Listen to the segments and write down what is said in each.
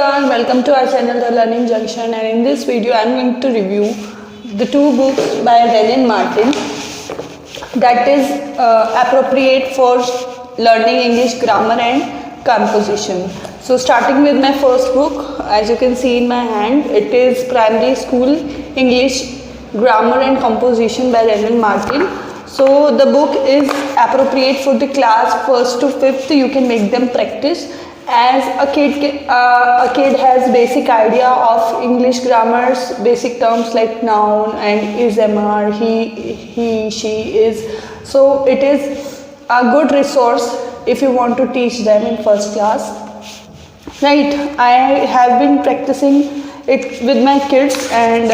everyone, welcome to our channel The Learning Junction, and in this video I am going to review the two books by Renan Martin that is appropriate for learning English grammar and composition. So starting with my first book, as you can see in my hand, it is Primary School English Grammar and Composition by Renan Martin. So the book is appropriate for the class 1st to 5th. You can make them practice. As a kid has basic idea of English grammars, basic terms like noun and is, am, he, she, is. So it is a good resource if you want to teach them in first class. Right, I have been practicing it with my kids, and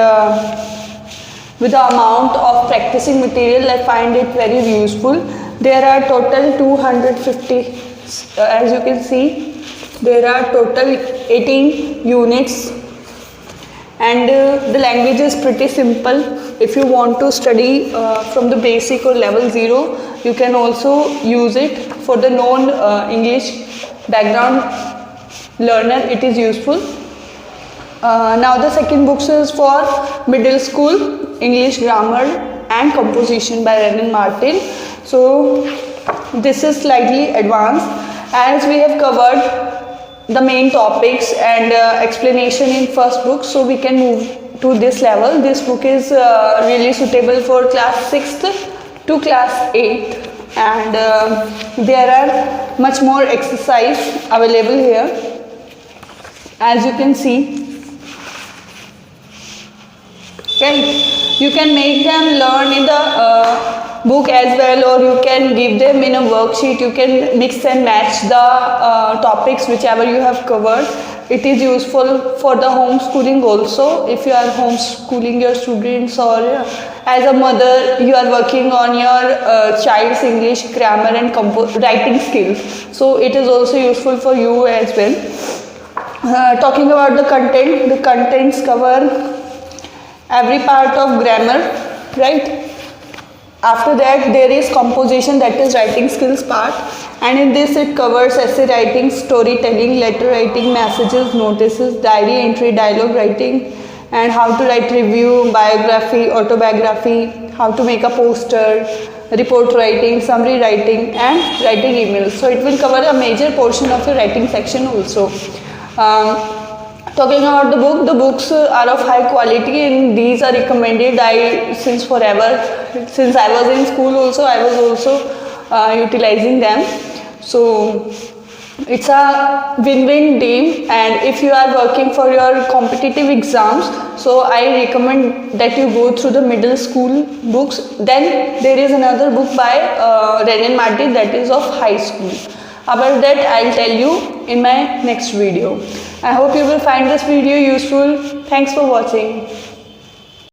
with the amount of practicing material I find it very useful. There are total 250, as you can see. There are total 18 units, and the language is pretty simple. If you want to study from the basic or level 0, you can also use it. For the non-English background learner, it is useful. Now the second book is for middle school English grammar and composition by Renan Martin. So this is slightly advanced, as we have covered the main topics and explanation in first book, so we can move to this level. This book is really suitable for class 6th to class 8th, and there are much more exercise available here, as you can see. Okay, you can make them learn in the book as well, or you can give them in a worksheet. You can mix and match the topics whichever you have covered. It is useful for the homeschooling also. If you are homeschooling your students, or as a mother you are working on your child's English grammar and writing skills, so it is also useful for you as well. Talking about the contents cover every part of grammar, right? After that there is composition, that is writing skills part, and in this it covers essay writing, storytelling, letter writing, messages, notices, diary entry, dialogue writing, and how to write review, biography, autobiography, how to make a poster, report writing, summary writing, and writing emails. So it will cover a major portion of your writing section also. Talking about the book, the books are of high quality, and these are recommended. Since I was in school also, I was also utilizing them. So it's a win-win deal, and if you are working for your competitive exams, so I recommend that you go through the middle school books. Then there is another book by Renan Martin that is of high school. About that I'll tell you in my next video. I hope you will find this video useful. Thanks for watching.